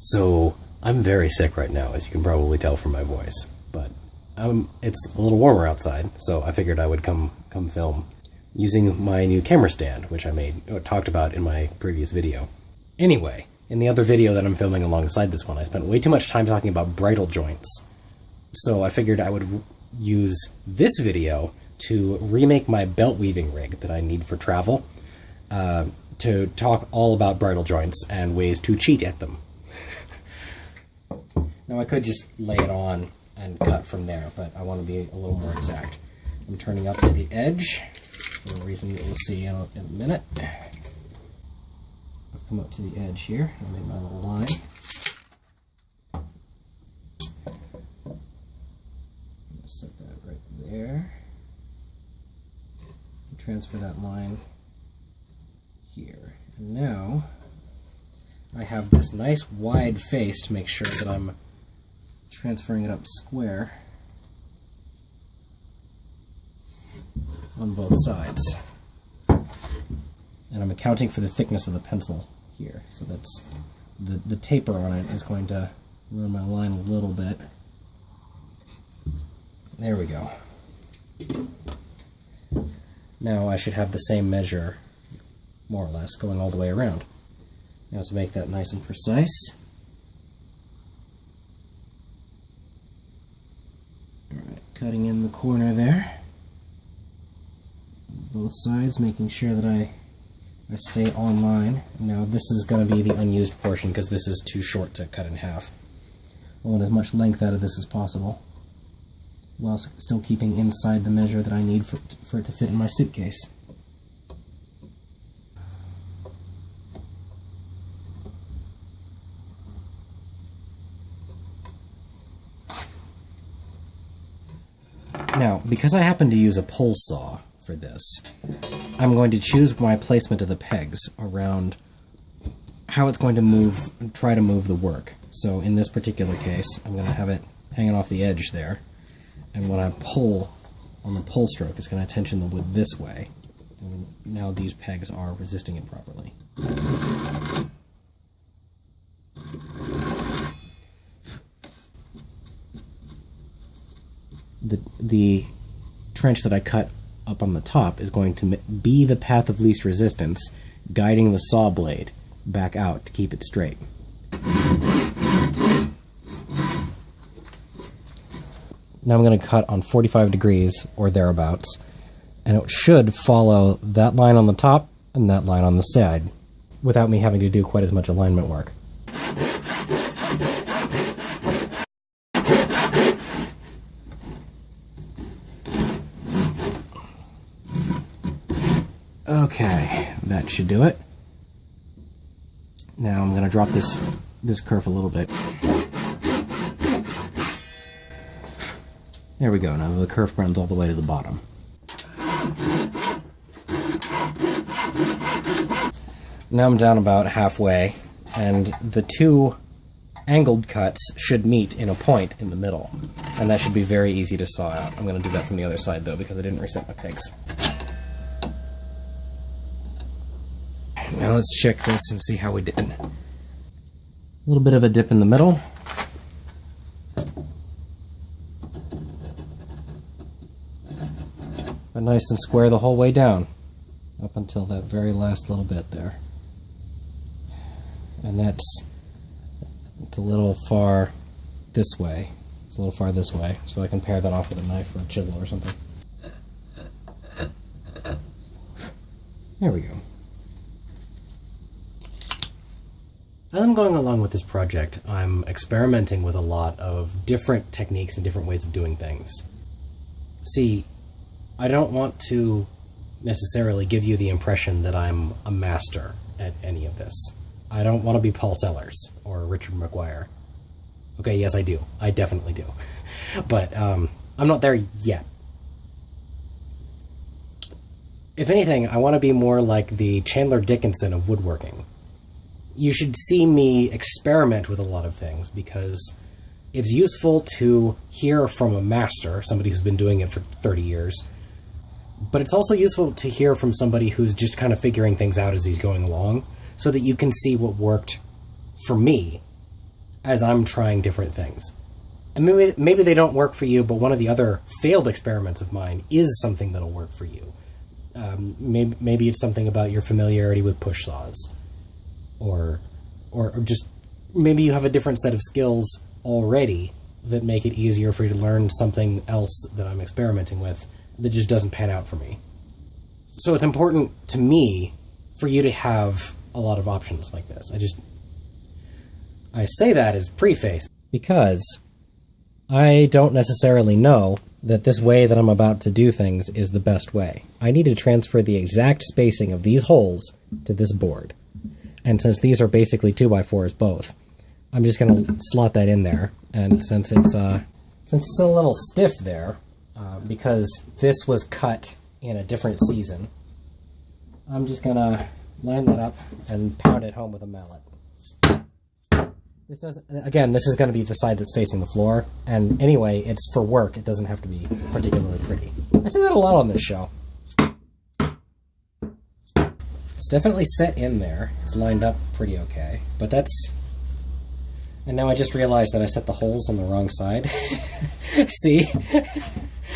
So, I'm very sick right now, as you can probably tell from my voice, but it's a little warmer outside, so I figured I would come film using my new camera stand, which I talked about in my previous video. Anyway, in the other video that I'm filming alongside this one, I spent way too much time talking about bridle joints, so I figured I would use this video to remake my belt weaving rig that I need for travel, to talk all about bridle joints and ways to cheat at them. Now, I could just lay it on and cut from there, but I want to be a little more exact. I'm turning up to the edge, for a reason that we'll see in a minute. I've come up to the edge here, I made my little line. I'm going to set that right there. And transfer that line here. And now, I have this nice wide face to make sure that I'm transferring it up square on both sides. And I'm accounting for the thickness of the pencil here, so that's the taper on it is going to ruin my line a little bit. There we go. Now I should have the same measure, more or less, going all the way around. Now to make that nice and precise, alright, cutting in the corner there, both sides, making sure that I stay on line. Now this is going to be the unused portion because this is too short to cut in half. I want as much length out of this as possible, while still keeping inside the measure that I need for it to fit in my suitcase. Now, because I happen to use a pole saw for this, I'm going to choose my placement of the pegs around how it's going to try to move the work. So in this particular case, I'm going to have it hanging off the edge there, and when I pull on the pull stroke, it's going to tension the wood this way. And now these pegs are resisting it properly. The trench that I cut up on the top is going to be the path of least resistance, guiding the saw blade back out to keep it straight. Now I'm going to cut on 45 degrees or thereabouts, and it should follow that line on the top and that line on the side without me having to do quite as much alignment work. Okay, that should do it. Now I'm going to drop this kerf a little bit. There we go, now the kerf runs all the way to the bottom. Now I'm down about halfway, and the two angled cuts should meet in a point in the middle, and that should be very easy to saw out. I'm going to do that from the other side though, because I didn't reset my pegs. Now let's check this and see how we did. A little bit of a dip in the middle. But nice and square the whole way down, up until that very last little bit there. And it's a little far this way. It's a little far this way, so I can pair that off with a knife or a chisel or something. There we go. As I'm going along with this project, I'm experimenting with a lot of different techniques and different ways of doing things. See, I don't want to necessarily give you the impression that I'm a master at any of this. I don't want to be Paul Sellers or Richard McGuire. Okay, yes I do. I definitely do. But I'm not there yet. If anything, I want to be more like the Chandler Dickinson of woodworking. You should see me experiment with a lot of things because it's useful to hear from a master, somebody who's been doing it for 30 years, but it's also useful to hear from somebody who's just kind of figuring things out as he's going along so that you can see what worked for me as I'm trying different things. And maybe they don't work for you, but one of the other failed experiments of mine is something that'll work for you. Maybe it's something about your familiarity with push saws, or just maybe you have a different set of skills already that make it easier for you to learn something else that I'm experimenting with that just doesn't pan out for me. So it's important to me for you to have a lot of options like this. I say that as preface because I don't necessarily know that this way that I'm about to do things is the best way. I need to transfer the exact spacing of these holes to this board. And since these are basically 2x4s both, I'm just going to slot that in there. And since it's a little stiff there, because this was cut in a different season, I'm just going to line that up and pound it home with a mallet. This is going to be the side that's facing the floor, and anyway, it's for work. It doesn't have to be particularly pretty. I say that a lot on this show. It's definitely set in there. It's lined up pretty okay, but that's... And now I just realized that I set the holes on the wrong side. See?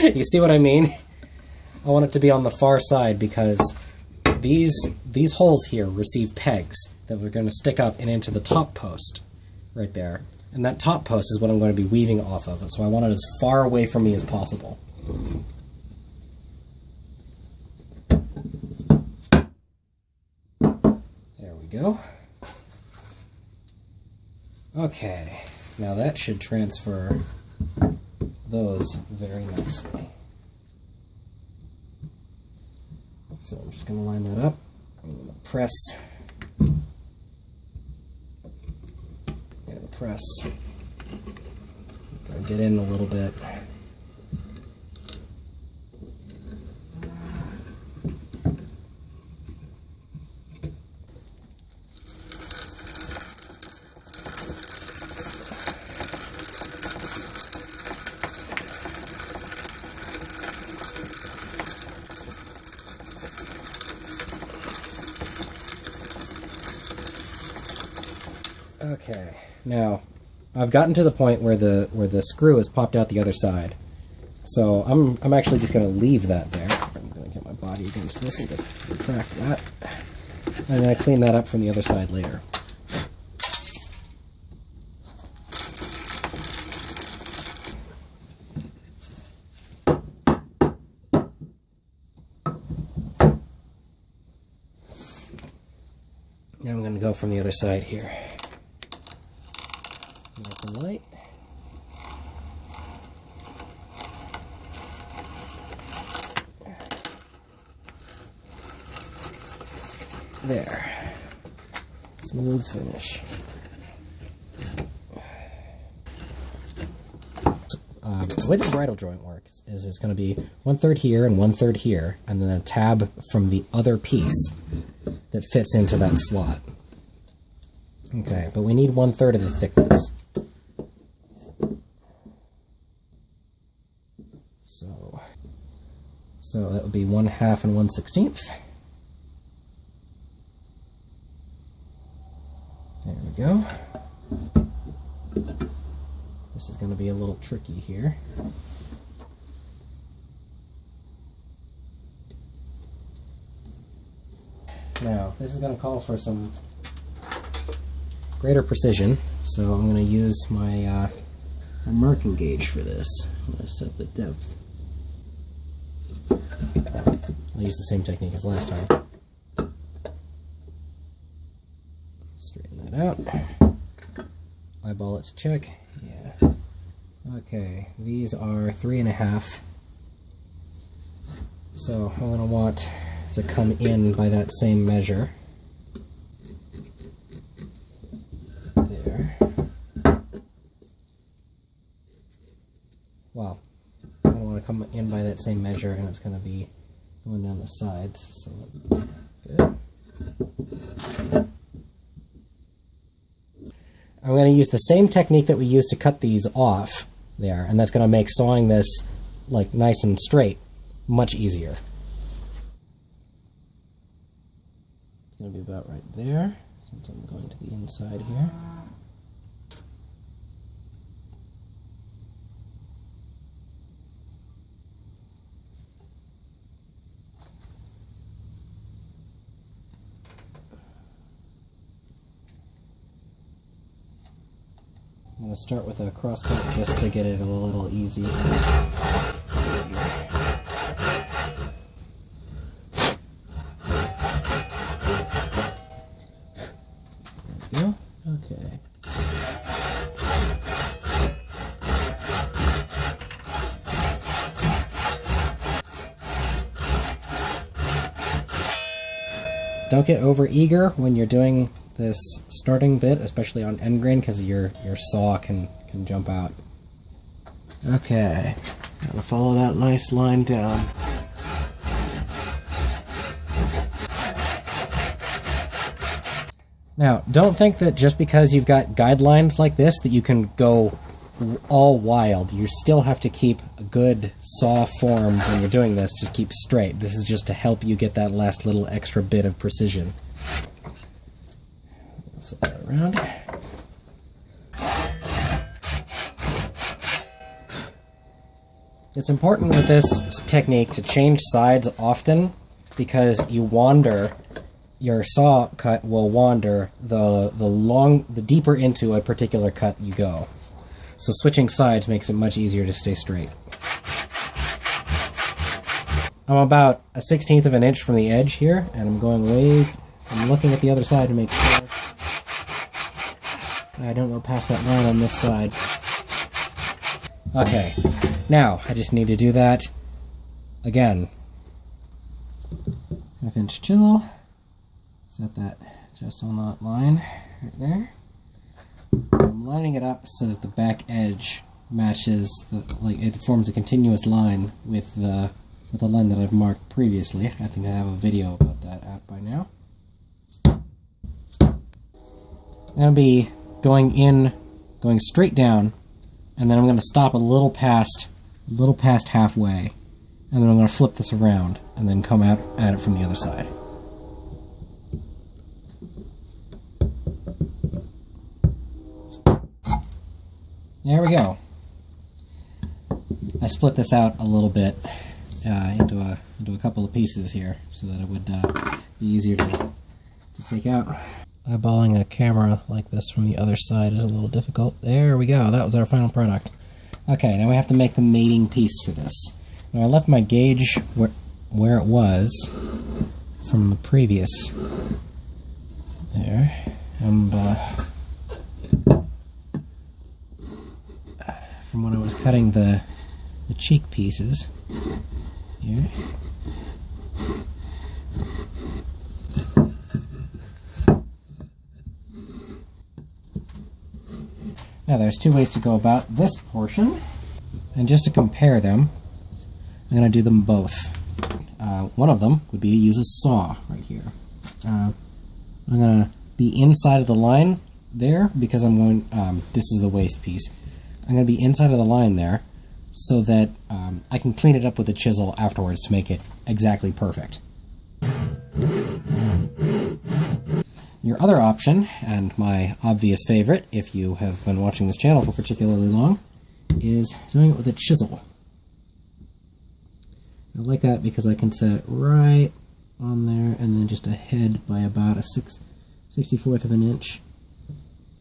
You see what I mean? I want it to be on the far side because these holes here receive pegs that we're going to stick up and into the top post. Right there. And that top post is what I'm going to be weaving off of, so I want it as far away from me as possible. There we go. Okay, now that should transfer those very nicely. So I'm just going to line that up. I'm going to press. Get in a little bit. Okay, now I've gotten to the point where the screw has popped out the other side, so I'm actually just going to leave that there. I'm going to get my body against this and retract that, and then I clean that up from the other side later. Now I'm going to go from the other side here. Nice and light. There. Smooth finish. The way the bridle joint works is it's going to be 1/3 here and 1/3 here, and then a tab from the other piece that fits into that slot. Okay, but we need 1/3 of the thickness. So that would be 1/2 and 1/16. There we go. This is going to be a little tricky here. Now, this is going to call for some greater precision, so I'm going to use my marking gauge for this. I'm going to set the depth. I'll use the same technique as last time. Straighten that out. Eyeball it to check. Yeah. Okay, these are 3.5. So I'm going to want to come in by that same measure. There. Wow. I want to come in by that same measure, and it's going to be going down the sides. So good. I'm going to use the same technique that we used to cut these off there, and that's going to make sawing this like nice and straight much easier. It's going to be about right there, since I'm going to the inside here. I'm going to start with a cross cut just to get it a little easy. There we go. Okay. Don't get over eager when you're doing this starting bit, especially on end grain, because your saw can jump out. Okay, gotta follow that nice line down. Now, don't think that just because you've got guidelines like this that you can go all wild. You still have to keep a good saw form when you're doing this to keep straight. This is just to help you get that last little extra bit of precision. Flip that around. It's important with this technique to change sides often because you wander. Your saw cut will wander the deeper into a particular cut you go. So switching sides makes it much easier to stay straight. I'm about a 1/16 of an inch from the edge here, and I'm looking at the other side to make sure I don't go past that line on this side. Okay, now I just need to do that again. 1/2-inch chisel. Set that just on that line right there. I'm lining it up so that the back edge matches, it forms a continuous line with the line that I've marked previously. I think I have a video about that out by now. I'm going to be going straight down, and then I'm going to stop a little past halfway, and then I'm going to flip this around, and then come out at it from the other side. There we go. I split this out a little bit into a couple of pieces here so that it would be easier to take out. Eyeballing a camera like this from the other side is a little difficult. There we go. That was our final product. Okay, now we have to make the mating piece for this. Now I left my gauge where it was from the previous. There. And from when I was cutting the cheek pieces here. Now there's two ways to go about this portion, and just to compare them, I'm going to do them both. One of them would be to use a saw right here. I'm going to be inside of the line there because I'm going, this is the waist piece. I'm going to be inside of the line there so that I can clean it up with a chisel afterwards to make it exactly perfect. Your other option, and my obvious favorite if you have been watching this channel for particularly long, is doing it with a chisel. I like that because I can set it right on there and then just ahead by about a 64th of an inch.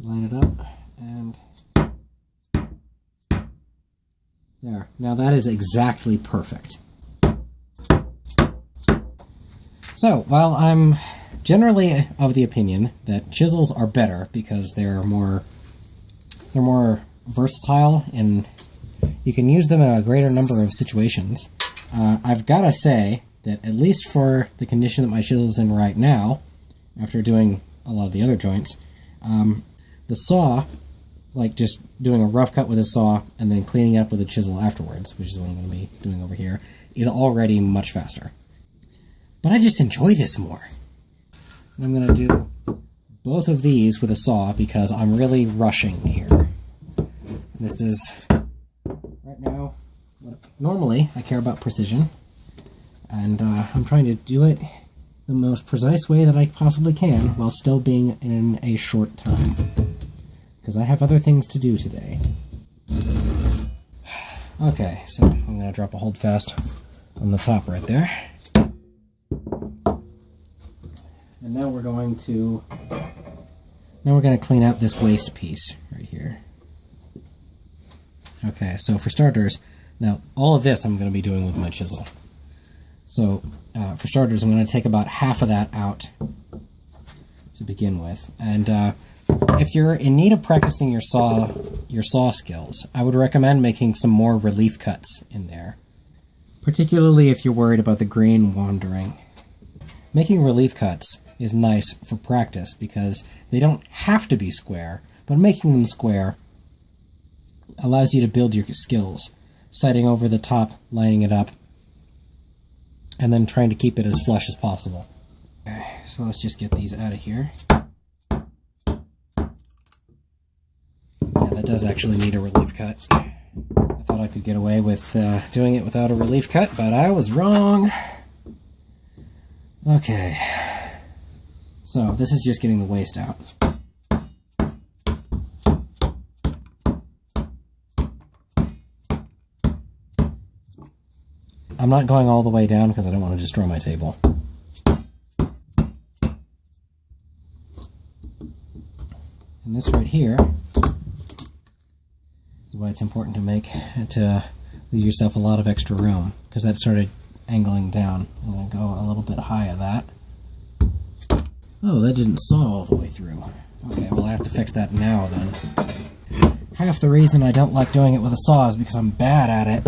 Line it up and there. Now that is exactly perfect. So, while I'm generally of the opinion that chisels are better because they're more versatile and you can use them in a greater number of situations, I've got to say that at least for the condition that my chisel's in right now, after doing a lot of the other joints, the saw, like just doing a rough cut with a saw and then cleaning it up with a chisel afterwards, which is what I'm going to be doing over here, is already much faster. But I just enjoy this more. And I'm going to do both of these with a saw because I'm really rushing here. This is, right now, normally I care about precision, and I'm trying to do it the most precise way that I possibly can while still being in a short time. Because I have other things to do today. Okay, so I'm going to drop a holdfast on the top right there. And now we're going to clean out this waist piece right here. Okay, so for starters, now all of this I'm going to be doing with my chisel. So for starters, I'm going to take about half of that out to begin with. And if you're in need of practicing your saw skills, I would recommend making some more relief cuts in there, particularly if you're worried about the grain wandering. Making relief cuts is nice for practice because they don't have to be square, but making them square allows you to build your skills, sighting over the top, lining it up, and then trying to keep it as flush as possible. Okay, so let's just get these out of here. Yeah, that does actually need a relief cut. I thought I could get away with doing it without a relief cut, but I was wrong. Okay, so this is just getting the waste out. I'm not going all the way down because I don't want to destroy my table. And this right here is why it's important to leave yourself a lot of extra room, because that started angling down. I'm going to go a little bit high of that. Oh, that didn't saw all the way through. Okay, well I have to fix that now then. Half the reason I don't like doing it with a saw is because I'm bad at it.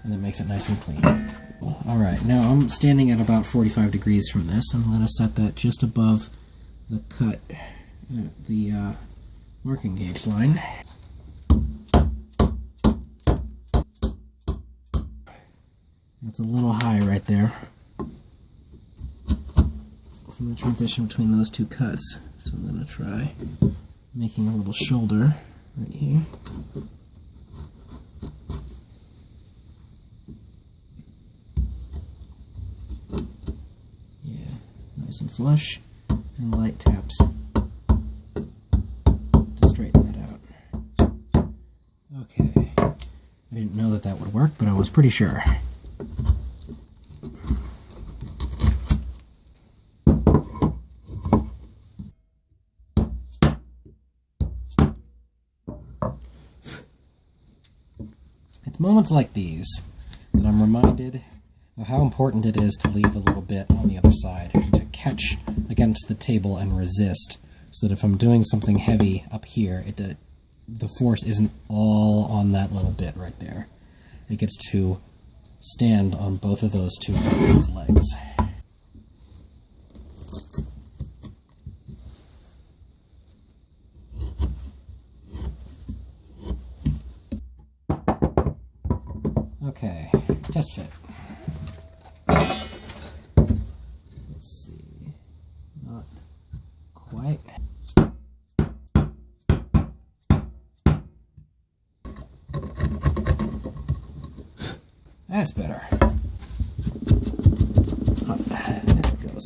And it makes it nice and clean. Alright, now I'm standing at about 45 degrees from this. I'm going to set that just above the cut, the marking gauge line. That's a little high right there. From the transition between those two cuts. So I'm going to try making a little shoulder right here. Yeah, nice and flush, and light taps to straighten that out. Okay, I didn't know that that would work, but I was pretty sure. It's moments like these that I'm reminded of how important it is to leave a little bit on the other side, to catch against the table and resist, so that if I'm doing something heavy up here, the force isn't all on that little bit right there. It gets to stand on both of those two legs. Okay, test fit. Let's see. Not quite. That's better. Oh, there it goes.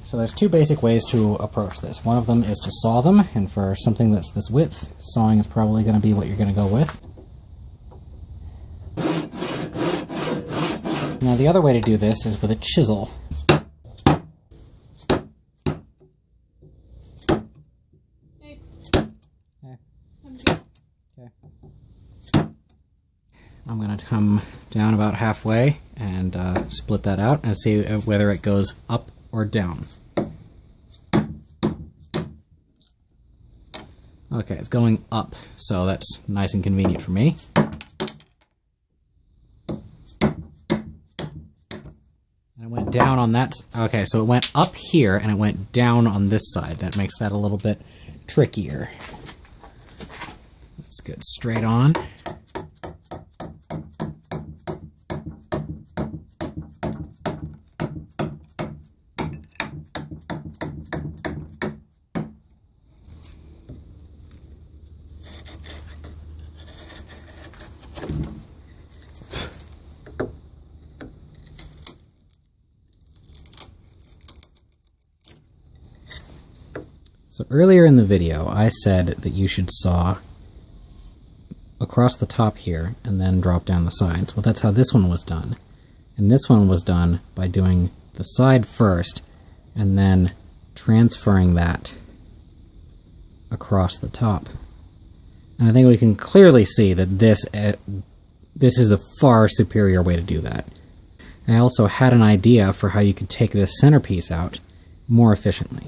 So there's two basic ways to approach this. One of them is to saw them, and for something that's this width, sawing is probably going to be what you're going to go with. Now the other way to do this is with a chisel. I'm going to come down about halfway and split that out and see whether it goes up or down. Okay, it's going up, so that's nice and convenient for me. And it went down on that. Okay, so it went up here and it went down on this side. That makes that a little bit trickier. Let's get straight on. So earlier in the video, I said that you should saw across the top here and then drop down the sides. Well, that's how this one was done. And this one was done by doing the side first and then transferring that across the top. And I think we can clearly see that this is the far superior way to do that. I also had an idea for how you could take this centerpiece out more efficiently.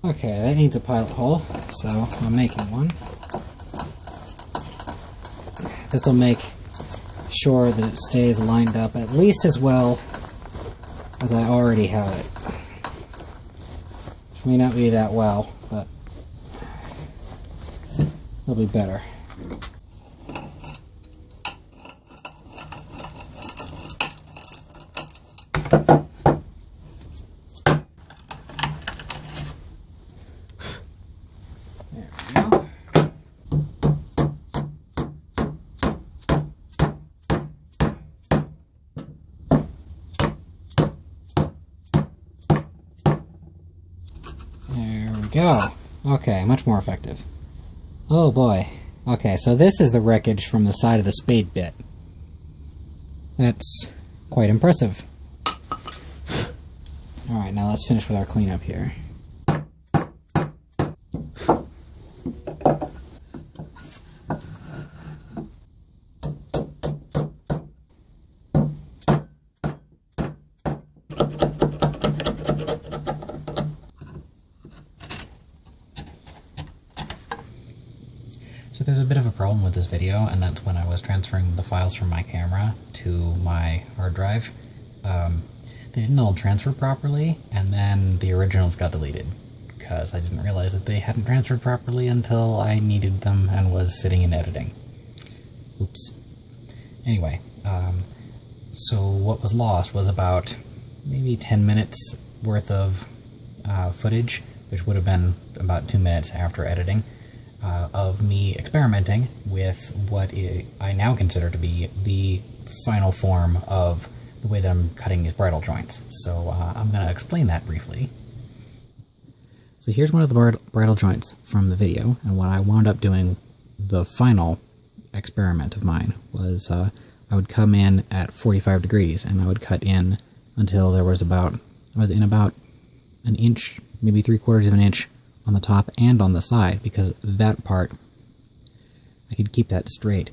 Okay, that needs a pilot hole, so I'm making one. This will make sure that it stays lined up at least as well as I already have it. Which may not be that well, but it'll be better. There we go. Okay, much more effective. Oh boy. Okay, so this is the wreckage from the side of the spade bit. That's quite impressive. Alright, now let's finish with our cleanup here. So there's a bit of a problem with this video, and that's when I was transferring the files from my camera to my hard drive. They didn't all transfer properly, and then the originals got deleted, because I didn't realize that they hadn't transferred properly until I needed them and was sitting in editing. Oops. Anyway, so what was lost was about maybe 10 minutes worth of footage, which would have been about 2 minutes after editing. Of me experimenting with what I now consider to be the final form of the way that I'm cutting these bridle joints. So I'm going to explain that briefly. So here's one of the bridle joints from the video, and what I wound up doing, the final experiment of mine, was I would come in at 45 degrees, and I would cut in until I was in about an inch, maybe 3/4 of an inch on the top and on the side, because that part, I could keep that straight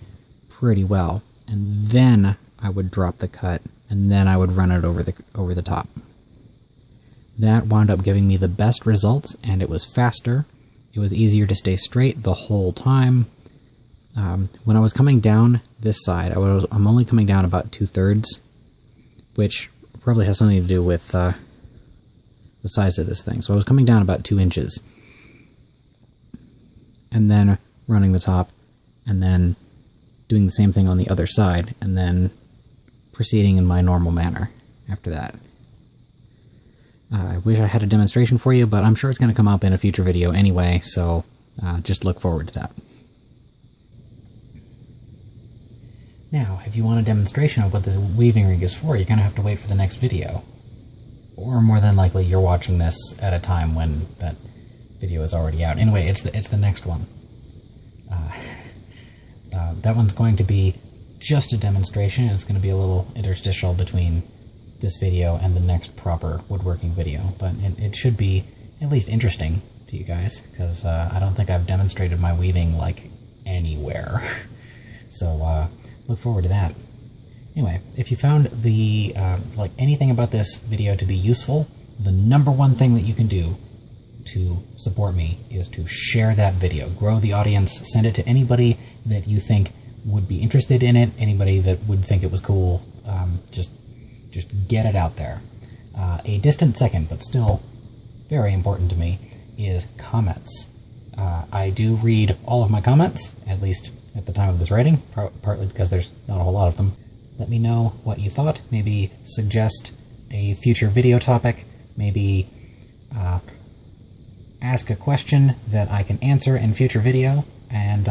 pretty well. And then I would drop the cut, and then I would run it over the top. That wound up giving me the best results, and it was faster. It was easier to stay straight the whole time. When I was coming down this side, I'm only coming down about 2/3, which probably has something to do with the size of this thing. So I was coming down about 2 inches. And then running the top, and then doing the same thing on the other side, and then proceeding in my normal manner after that. I wish I had a demonstration for you, but I'm sure it's going to come up in a future video anyway, so just look forward to that. Now, if you want a demonstration of what this weaving rig is for, you're going to have to wait for the next video. Or more than likely, you're watching this at a time when that video is already out. Anyway, it's the next one. That one's going to be just a demonstration. It's going to be a little interstitial between this video and the next proper woodworking video, but it should be at least interesting to you guys, because I don't think I've demonstrated my weaving like anywhere. So look forward to that. Anyway, if you found the like anything about this video to be useful, the #1 thing that you can do to support me is to share that video. Grow the audience, send it to anybody that you think would be interested in it, anybody that would think it was cool. Just get it out there. A distant second, but still very important to me, is comments. I do read all of my comments, at least at the time of this writing, partly because there's not a whole lot of them. Let me know what you thought, maybe suggest a future video topic, maybe ask a question that I can answer in future video, and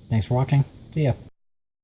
thanks for watching. See ya.